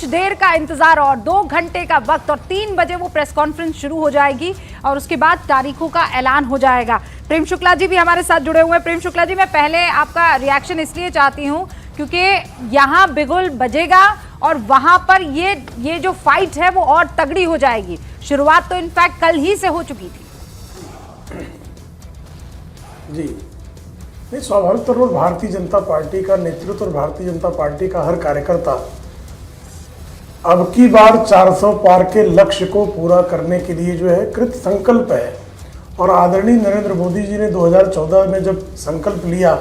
देर का इंतजार और 2 घंटे का वक्त और 3 बजे वो प्रेस कॉन्फ्रेंस शुरू हो जाएगी और उसके बाद तारीखों का ऐलान हो जाएगा। प्रेम शुक्ला जी भी हमारे साथ जुड़े हुए हैं। प्रेम शुक्ला जी, मैं पहले आपका रिएक्शन इसलिए चाहती हूँ क्योंकि यहाँ बिगुल बजेगा और वहां पर ये जो फाइट है वो और तगड़ी हो जाएगी। शुरुआत तो इनफैक्ट कल ही से हो चुकी थी। जी नहीं, स्वाभाविक तौर पर भारतीय जनता पार्टी का नेतृत्व और भारतीय जनता पार्टी का हर कार्यकर्ता अब की बार 400 पार के लक्ष्य को पूरा करने के लिए जो है कृत संकल्प है। और आदरणीय नरेंद्र मोदी जी ने 2014 में जब संकल्प लिया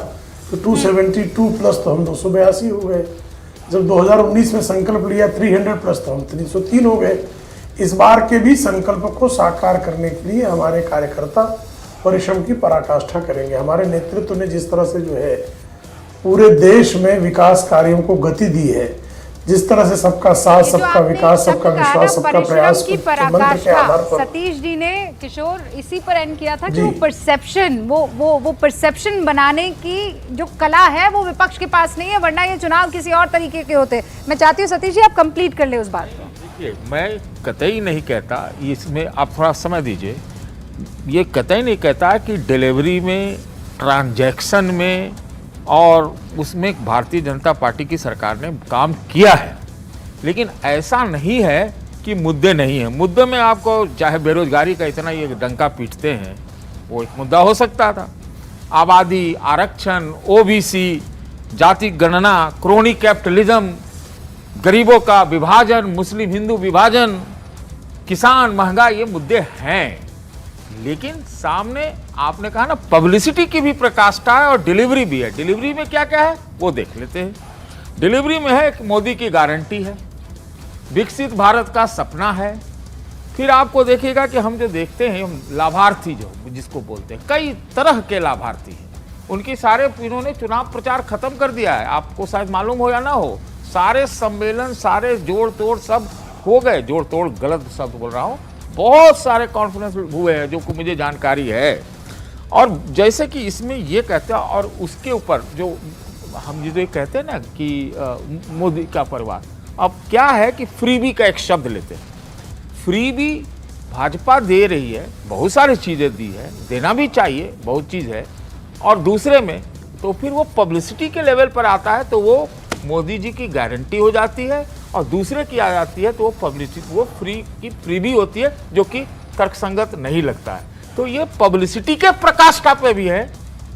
तो 272 प्लस तो हम 282 हो गए। जब 2019 में संकल्प लिया 300 प्लस तो हम 303 हो गए। इस बार के भी संकल्प को साकार करने के लिए हमारे कार्यकर्ता परिश्रम की पराकाष्ठा करेंगे। हमारे नेतृत्व ने जिस तरह से जो है पूरे देश में विकास कार्यों को गति दी है, जिस तरह से सबका साथ, सबका विकास, सबका विश्वास, सबका प्रयास की पराकाष्ठा सतीश जी ने किशोर इसी पर एंड किया था कि वो परसेप्शन वो परसेप्शन बनाने की जो कला है वो विपक्ष के पास नहीं है, वरना ये चुनाव किसी और तरीके के होते। मैं चाहती हूँ सतीश जी आप कंप्लीट कर ले उस बात को। देखिए, मैं कतई नहीं कहता, इसमें आप थोड़ा समय दीजिए, ये कतई नहीं कहता कि डिलीवरी में, ट्रांजैक्शन में और उसमें भारतीय जनता पार्टी की सरकार ने काम किया है, लेकिन ऐसा नहीं है कि मुद्दे नहीं हैं। मुद्दे में आपको चाहे बेरोजगारी का इतना ये डंका पीटते हैं, वो एक मुद्दा हो सकता था। आबादी, आरक्षण, ओबीसी, जाति गणना, क्रोनी कैपिटलिज्म, गरीबों का विभाजन, मुस्लिम हिंदू विभाजन, किसान, महंगाई, ये मुद्दे हैं। लेकिन सामने आपने कहा ना पब्लिसिटी की भी प्रकाष्ठा है और डिलीवरी भी है। डिलीवरी में क्या क्या है वो देख लेते हैं। डिलीवरी में है, मोदी की गारंटी है, विकसित भारत का सपना है। फिर आपको देखिएगा कि हम जो देखते हैं लाभार्थी जो जिसको बोलते हैं, कई तरह के लाभार्थी हैं, उनकी सारे इन्होंने चुनाव प्रचार खत्म कर दिया है। आपको शायद मालूम हो या ना हो, सारे सम्मेलन, सारे जोड़ तोड़ सब हो गए। जोड़ तोड़ गलत शब्द बोल रहा हूँ, बहुत सारे कॉन्फ्रेंस हुए हैं जो मुझे जानकारी है। और जैसे कि इसमें ये कहते हैं, और उसके ऊपर जो हम जो कहते हैं ना कि मोदी का परिवार, अब क्या है कि फ्रीबी का एक शब्द लेते हैं। फ्रीबी भाजपा दे रही है, बहुत सारी चीज़ें दी है, देना भी चाहिए, बहुत चीज़ है। और दूसरे में तो फिर वो पब्लिसिटी के लेवल पर आता है तो वो मोदी जी की गारंटी हो जाती है, और दूसरे की आ जाती है तो वो पब्लिसिटी, वो फ्री भी होती है, जो कि तर्कसंगत नहीं लगता है। तो ये पब्लिसिटी के प्रकाष्ठा पे भी है,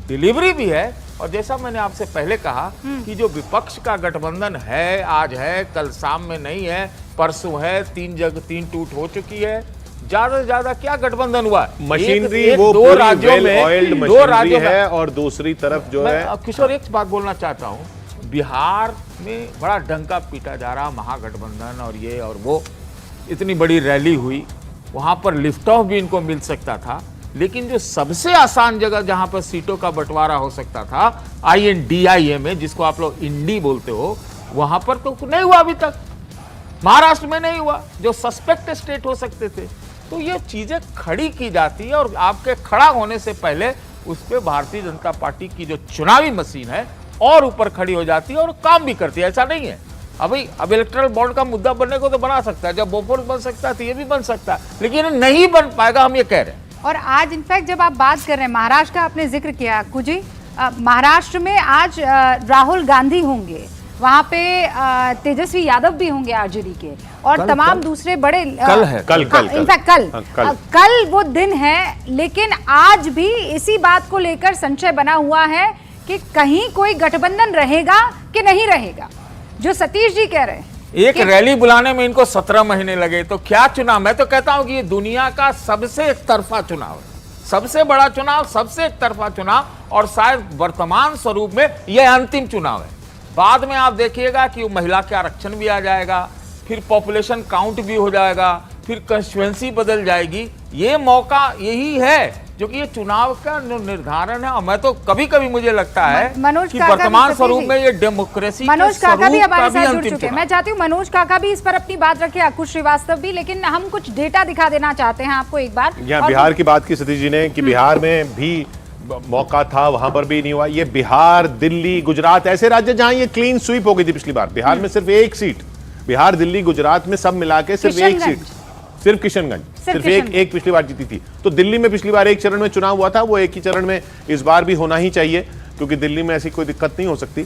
डिलीवरी भी है। और जैसा मैंने आपसे पहले कहा कि जो विपक्ष का गठबंधन है, आज है, कल शाम में नहीं है, परसों है, 3 टूट हो चुकी है। ज्यादा से ज्यादा क्या गठबंधन हुआ? मशीनरी वो दो राज्यों में, दो राज्यों है, और दूसरी तरफ जो है। किशोर एक बात बोलना चाहता हूँ, बिहार में बड़ा डंका पीटा जा रहा, महागठबंधन और ये और वो, इतनी बड़ी रैली हुई, वहाँ पर लिफ्ट ऑफ भी इनको मिल सकता था। लेकिन जो सबसे आसान जगह जहाँ पर सीटों का बंटवारा हो सकता था, INDIA में, जिसको आप लोग इंडी बोलते हो, वहाँ पर तो नहीं हुआ अभी तक। महाराष्ट्र में नहीं हुआ, जो सस्पेक्ट स्टेट हो सकते थे। तो ये चीज़ें खड़ी की जाती है और आपके खड़ा होने से पहले उस पर भारतीय जनता पार्टी की जो चुनावी मशीन है और ऊपर खड़ी हो जाती है और काम भी करती है। ऐसा नहीं है अभी अब इलेक्टोरल बॉन्ड का मुद्दा बनने को तो बना सकता है, जब बोफोर्स बन सकता है तो ये भी बन सकता है, लेकिन नहीं बन पाएगा, हम ये कह रहे हैं। और आज इनफैक्ट जब आप बात कर रहे हैं, महाराष्ट्र का आपने जिक्र किया अक्कू जी, महाराष्ट्र में आज राहुल गांधी होंगे, वहाँ पे तेजस्वी यादव भी होंगे आरजेडी के, और तमाम दूसरे बड़े कल वो दिन है। लेकिन आज भी इसी बात को लेकर संशय बना हुआ है कि कहीं कोई गठबंधन रहेगा कि नहीं रहेगा, जो सतीश जी कह रहे हैं। एक रैली बुलाने में इनको 17 महीने लगे, तो क्या चुनाव? मैं तो कहता हूं कि ये दुनिया का सबसे एक तरफा चुनाव है, सबसे बड़ा चुनाव, सबसे एक तरफा चुनाव, और शायद वर्तमान स्वरूप में यह अंतिम चुनाव है। बाद में आप देखिएगा कि महिला के आरक्षण भी आ जाएगा, फिर पॉपुलेशन काउंट भी हो जाएगा, फिर कंस्टिट्यूएंसी बदल जाएगी। ये मौका यही है जो कि ये चुनाव का निर्धारण है। और मैं तो कभी कभी मुझे लगता है कि वर्तमान स्वरूप में ये डेमोक्रेसी मनोज काका भी हमारे साथ जुड़ चुके हैं। मैं चाहती हूँ मनोज काका भी इस पर अपनी बात रखे, अक्कू श्रीवास्तव भी, लेकिन हम कुछ डेटा दिखा देना चाहते हैं आपको एक बार। यहाँ बिहार की बात की सतीश जी ने कि बिहार में भी मौका था, वहां पर भी नहीं हुआ। ये बिहार, दिल्ली, गुजरात ऐसे राज्य जहां ये क्लीन स्वीप हो गई थी पिछली बार, बिहार में सिर्फ एक सीट बिहार, दिल्ली, गुजरात में सब मिला के सिर्फ एक सीट, सिर्फ किशनगंज सिर्फ एक पिछली बार जीती थी। तो दिल्ली में पिछली बार एक चरण में चुनाव हुआ था, वो एक ही चरण में इस बार भी होना ही चाहिए, क्योंकि दिल्ली में ऐसी कोई दिक्कत नहीं हो सकती।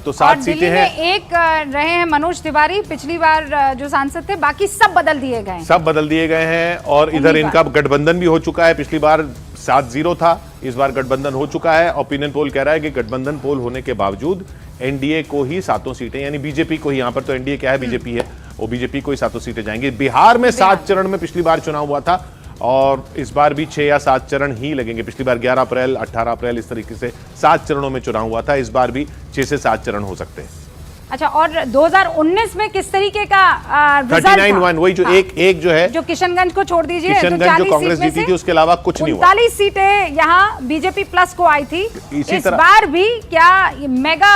तो 7 सीटें हैं। एक रहे हैं मनोज तिवारी, पिछली बार जो सांसद थे, बाकी सब बदल दिए गए हैं, सब बदल दिए गए हैं। और इधर इनका गठबंधन भी हो चुका है, पिछली बार 7-0 था, इस बार गठबंधन हो चुका है। ओपिनियन पोल कह रहा है कि गठबंधन पोल होने के बावजूद एनडीए को ही 7 सीटें, यानी बीजेपी को ही, यहां पर तो एनडीए क्या है, बीजेपी है, वो बीजेपी को ही 7 सीटें जाएंगी। बिहार में 7 चरण में पिछली बार चुनाव हुआ था, और इस बार भी 6 या 7 चरण ही लगेंगे। पिछली बार 11 अप्रैल, 18 अप्रैल, इस तरीके से 7 चरणों में चुनाव हुआ था। इस बार भी 6 से 7 चरण हो सकते हैं। अच्छा, और 2019 में किस तरीके का रिजल्ट 39-1, वही जो एक जो है, जो किशनगंज को छोड़ दीजिए, किशनगंज जो कांग्रेस जीती थी, उसके अलावा कुछ नहीं हुआ। 39 सीटें यहाँ बीजेपी प्लस को आई थी। इस तरह बार भी क्या मेगा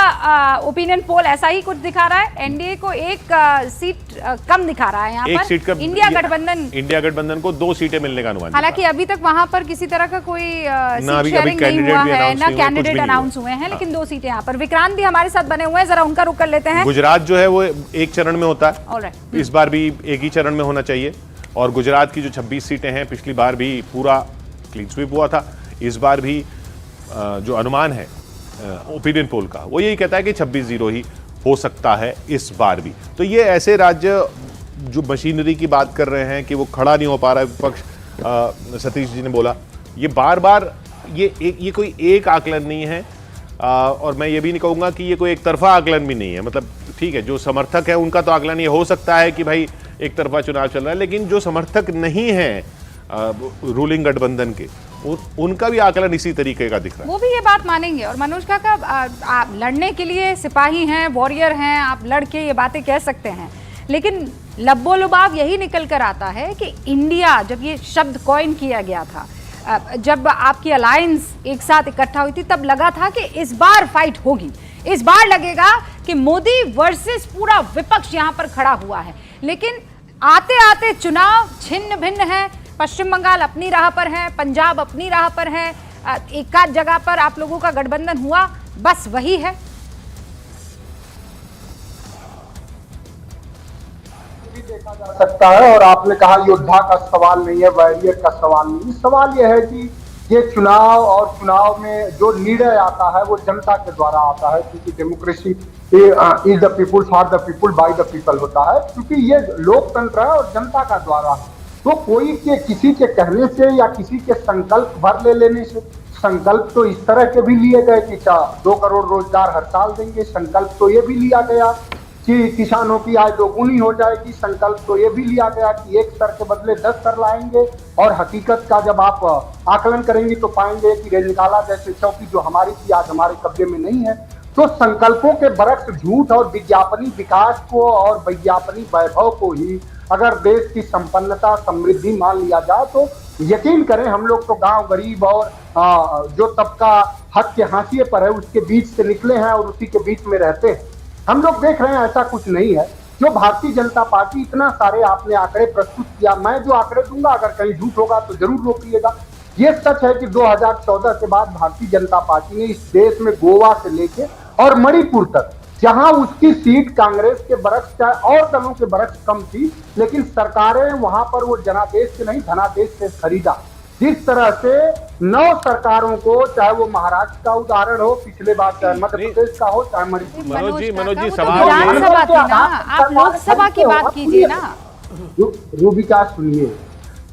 ओपिनियन पोल ऐसा ही कुछ दिखा रहा है? एनडीए को एक सीट कम दिखा रहा है यहाँ एक पर, सीट का इंडिया गठबंधन को 2 सीटें मिलने का अनुमान। हालांकि अभी तक वहां पर किसी तरह का कोई सीट शेयरिंग नहीं हुआ है, ना कैंडिडेट अनाउंस हुए हैं, लेकिन 2 सीटें यहाँ पर। विक्रांत भी हमारे साथ बने हुए हैं, जरा उनका रुख कर लेते हैं। गुजरात जो है वो एक चरण में होता है, इस बार भी एक ही चरण में होना चाहिए। और गुजरात की जो 26 सीटें हैं, पिछली बार भी पूरा क्लीन स्वीप हुआ था। इस बार भी जो अनुमान है ओपिनियन पोल का, वो यही कहता है कि 26-0 ही हो सकता है इस बार भी। तो ये ऐसे राज्य जो मशीनरी की बात कर रहे हैं कि वो खड़ा नहीं हो पा रहा है, विपक्ष, सतीश जी ने बोला, ये बार बार ये कोई एक आकलन नहीं है। और मैं ये भी नहीं कहूँगा कि ये कोई एक तरफा आकलन भी नहीं है। मतलब ठीक है, जो समर्थक है उनका तो आकलन ये हो सकता है कि भाई एक तरफा चुनाव चल रहा है, लेकिन जो समर्थक नहीं है रूलिंग गठबंधन के, उनका भी आकलन इसी तरीके का दिख रहा है। वो भी ये बात मानेंगे। और मनोज काका, आप लड़ने के लिए सिपाही हैं, वॉरियर हैं, आप लड़ के ये बातें कह सकते हैं, लेकिन लब्बो लुबाब यही निकल कर आता है कि इंडिया, जब ये शब्द कॉइन किया गया था, जब आपकी अलायंस एक साथ इकट्ठा हुई थी, तब लगा था कि इस बार फाइट होगी, इस बार लगेगा कि मोदी वर्सेस पूरा विपक्ष यहां पर खड़ा हुआ है। लेकिन आते आते चुनाव छिन्न भिन्न है। पश्चिम बंगाल अपनी राह पर है, पंजाब अपनी राह पर है, एक आध जगह पर आप लोगों का गठबंधन हुआ, बस वही है। देखा जा सकता है। और आपने कहा योद्धा का सवाल नहीं है, वॉरियर का सवाल नहीं। सवाल यह है कि ये चुनाव, और चुनाव में जो निर्णय आता है वो जनता के द्वारा आता है, क्योंकि democracy is the people for the people by the people होता है, क्योंकि ये लोकतंत्र है और जनता का द्वारा। तो कोई के किसी के कहने से या किसी के संकल्प भर ले लेने से, संकल्प तो इस तरह के भी लिए गए कि 2 करोड़ रोजगार हर साल देंगे, संकल्प तो ये भी लिया गया कि किसानों की आय दोगुनी हो जाएगी, संकल्प तो ये भी लिया गया कि 1 स्तर के बदले 10 स्तर लाएंगे। और हकीकत का जब आप आकलन करेंगे तो पाएंगे कि रेजिकाला जैसे चौकी जो हमारी थी आज हमारे कब्जे में नहीं है। तो संकल्पों के बरक्स झूठ और विज्ञापनी विकास को और विज्ञापनी वैभव को ही अगर देश की संपन्नता समृद्धि मान लिया जाए, तो यकीन करें हम लोग तो गांव गरीब और जो तबका हक के हाशिए पर है उसके बीच से निकले हैं और उसी के बीच में रहते हैं। हम लोग देख रहे हैं ऐसा कुछ नहीं है। जो भारतीय जनता पार्टी, इतना सारे आपने आंकड़े प्रस्तुत किया, मैं जो आंकड़े दूंगा अगर कहीं झूठ होगा तो जरूर रोकिएगा। ये सच है कि 2014 के बाद भारतीय जनता पार्टी ने इस देश में गोवा से लेके और मणिपुर तक, जहां उसकी सीट कांग्रेस के बरक्स चाहे और दलों के बरक्स कम थी, लेकिन सरकारें वहां पर वो जनादेश से नहीं धनादेश से खरीदा। जिस तरह से 9 सरकारों को, चाहे वो महाराष्ट्र का उदाहरण हो, पिछले बार चाहे मध्य प्रदेश का हो, चाहे मणिपुर। मनोज जी सवाल विधानसभा थी ना, आप लोकसभा की बात कीजिए ना। रूबिका सुनिए,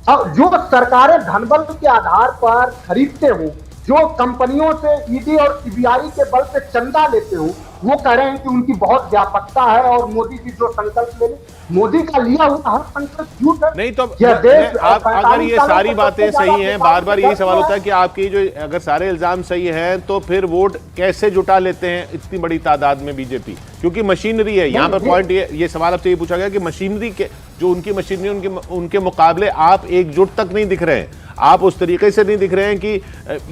अब जो सरकारें धनबल के आधार पर खरीदते हो, जो कंपनियों से ईडी और सीबीआई के बल पे चंदा लेते हो, वो कह रहे हैं कि उनकी बहुत व्यापकता है और मोदी जी जो संकल्प ले, मोदी का लिया हुआ हर संकल्प झूठ है। नहीं तो आप अगर ये सारी बातें सही हैं, बार बार यही सवाल होता है कि आपकी जो अगर सारे इल्जाम सही हैं तो फिर वोट कैसे जुटा लेते हैं इतनी बड़ी तादाद में बीजेपी? क्योंकि मशीनरी है यहाँ पर। पॉइंट ये सवाल आपसे ये पूछा गया कि मशीनरी के जो उनकी मशीनरी उनके मुकाबले आप एकजुट तक नहीं दिख रहे हैं, आप उस तरीके से नहीं दिख रहे हैं कि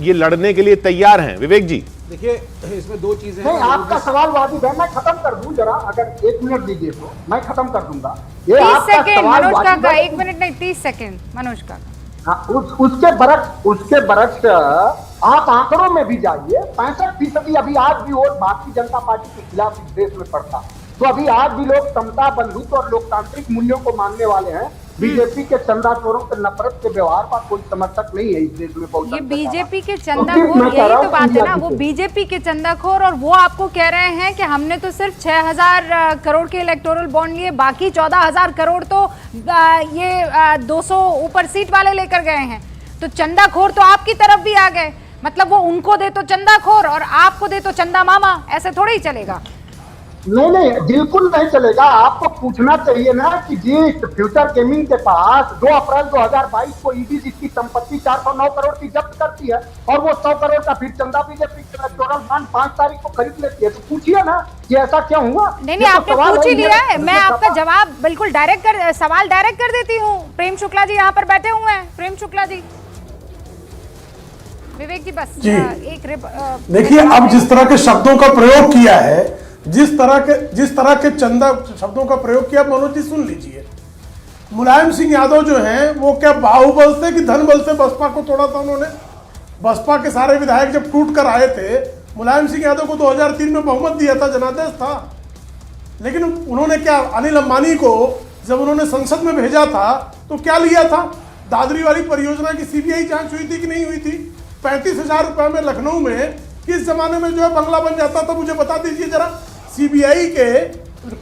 ये लड़ने के लिए तैयार हैं। विवेक जी देखिए, इसमें 2 चीजें हैं। आपका सवाल वाजिब है, मैं खत्म कर दूं जरा, अगर 1 मिनट दीजिए तो मैं खत्म कर दूंगा। ये 30 सेकंड मनोज काका, 1 मिनट नहीं 30 सेकंड मनोज काका। उसके बरक्स आप आंकड़ों में भी जाइए, 65% अभी आज भी वोट भारतीय जनता पार्टी के खिलाफ इस देश में पड़ता। तो अभी आज भी लोग समता, बंधुत्व और लोकतांत्रिक मूल्यों को मानने वाले हैं। बीजेपी के चंदाखोरों के नफरत के व्यवहार का कोई समर्थक नहीं है इस देश में। ये बीजेपी के चंदाखोर, यही तो बात है ना, वो बीजेपी के चंदाखोर, और वो आपको कह रहे हैं कि हमने तो सिर्फ 6,000 करोड़ के इलेक्टोरल बॉन्ड लिए, बाकी 14,000 करोड़ तो ये 200 ऊपर सीट वाले लेकर गए हैं। तो चंदाखोर तो आपकी तरफ भी आ गए, मतलब वो उनको दे तो चंदाखोर और आपको दे तो चंदा मामा, ऐसे थोड़ी ही चलेगा। नहीं, बिल्कुल नहीं चलेगा। आपको पूछना चाहिए ना कि जिस फ्यूचर गेमिंग के पास 2 अप्रैल 2022 को ईडी जिसकी संपत्ति 409 करोड़ की जब्त करती है और वो 100 करोड़ का फिर चंदा बीजेपी के इलेक्टोरल फंड 5 तारीख को खरीद लेती है, तो पूछिए ना कि ऐसा क्यों हुआ। नहीं, आपने पूछ ही लिया है, मैं आपका जवाब बिल्कुल सवाल डायरेक्ट कर देती हूँ। प्रेम शुक्ला जी यहाँ पर बैठे हुए हैं। प्रेम शुक्ला जी, विवेक जी बस एक देखिए, अब जिस तरह के शब्दों का प्रयोग किया है, जिस तरह के चंदा शब्दों का प्रयोग किया, मनोज जी सुन लीजिए। मुलायम सिंह यादव जो हैं वो क्या बाहुबल से कि धन बल से बसपा को तोड़ा था उन्होंने? बसपा के सारे विधायक जब टूट कर आए थे, मुलायम सिंह यादव को 2003 में बहुमत दिया था, जनादेश था। लेकिन उन्होंने क्या, अनिल अंबानी को जब उन्होंने संसद में भेजा था तो क्या लिया था? दादरी वाली परियोजना की सीबीआई जांच हुई थी कि नहीं हुई थी? 35,000 रुपए में लखनऊ में किस जमाने में जो है बंगला बन जाता था, मुझे बता दीजिए जरा। सीबीआई के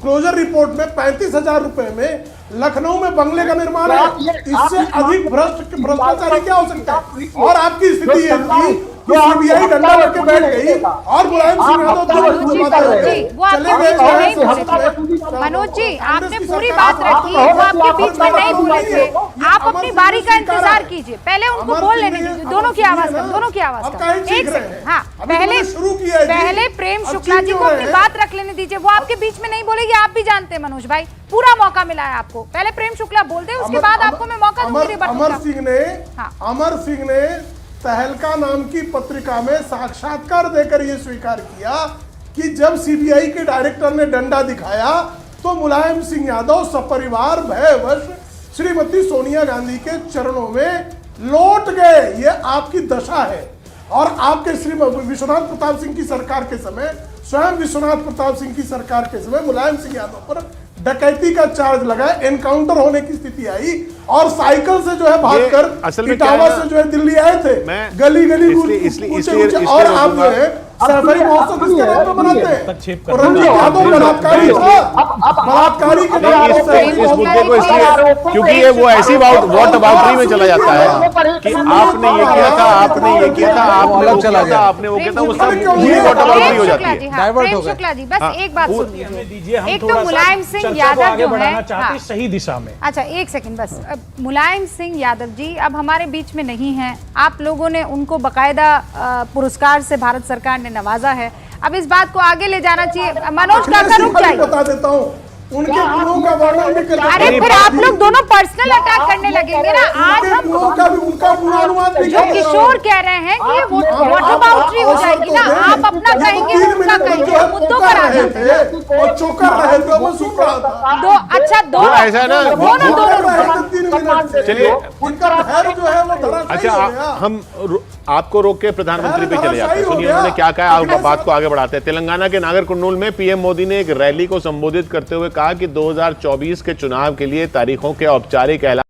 क्लोजर रिपोर्ट में 35,000 रुपए में लखनऊ में बंगले का निर्माण है। इससे अधिक भ्रष्टाचारी क्या हो सकता है? और आपकी स्थिति ये थी कि सीबीआई डंडा लेके बैठ गई और मुलायम सिंह यादव मनोज जी, आपने पूरी बात रखी, वो आपके बीच में नहीं बोले थे। आप अपनी बारी का इंतजार कीजिए, पहले उनको बोल लेने दीजिए। दोनों की आवाज का एक सेकंड। हाँ, पहले प्रेम शुक्ला जी को अपनी बात रख लेने दीजिए, वो आपके बीच में नहीं बोलेगी। आप भी जानते हैं मनोज भाई, पूरा मौका मिला है आपको। पहले प्रेम शुक्ला बोल दे, उसके बाद आपको मैं मौका दूंगी। अमर सिंह ने तहलका नाम की पत्रिका में साक्षात्कार देकर यह स्वीकार किया कि जब सीबीआई के डायरेक्टर ने डंडा दिखाया तो मुलायम सिंह यादव सपरिवार भयवश श्रीमती सोनिया गांधी के चरणों में लौट गए। यह आपकी दशा है। और आपके श्री विश्वनाथ प्रताप सिंह की सरकार के समय, स्वयं विश्वनाथ प्रताप सिंह की सरकार के समय मुलायम सिंह यादव पर डकैती का चार्ज लगा, एनकाउंटर होने की स्थिति आई और साइकिल से जो है भागकर इटावा से जो है दिल्ली आए थे, गली गली और आप जो है सफाई महोत्सव किसके नाम पे बनाते हैं? रंजीत यादव बलात्कारी बलात्कारी के इस मुद्दे को इसलिए क्योंकि ये वो ऐसी वॉट अबाउटरी में चला जाता है कि आपने ये किया था, आपने ये किया था, आपने वो किया था, आपने वो किया था, वो सब पूरी वॉट अबाउटरी हो जाती है। प्रेम शुक्ला जी बस एक बात सुन लीजिए। एक तो मुलायम सिंह यादव जो है सही दिशा में, अच्छा एक सेकंड बस, मुलायम सिंह यादव जी अब हमारे बीच में नहीं है। आप लोगों ने उनको बकायदा पुरस्कार से भारत सरकार ने नवाजा है। अब इस बात को आगे ले जाना चाहिए। मनोज काका रुक जाइए, बता देता हूँ उनके गुणों का वर्णन भी कर। अरे फिर आप लोग दोनों पर्सनल अटैक करने लगेंगे ना। आज हम उनका पूर्वानुमान जो किशोर कह रहे हैं कि ये वॉट अबाउटरी हो जाएगी ना, आप अपना कहेंगे उनका कहेंगे, मुद्दों पर आ जाते हैं। और चौका रहे थे, मैं सुन रहा था। दो अच्छा दोनों ऐसा है ना, दोनों चलिए उनका धैर्य जो है वो धराशायी हो गया। हम आपको रोक के प्रधानमंत्री पे चले जाते हैं। सुनिए उन्होंने क्या कहा, आप बात को आगे बढ़ाते हैं। तेलंगाना के नागरकुर्नूल में पीएम मोदी ने एक रैली को संबोधित करते हुए कहा कि 2024 के चुनाव के लिए तारीखों के औपचारिक ऐलान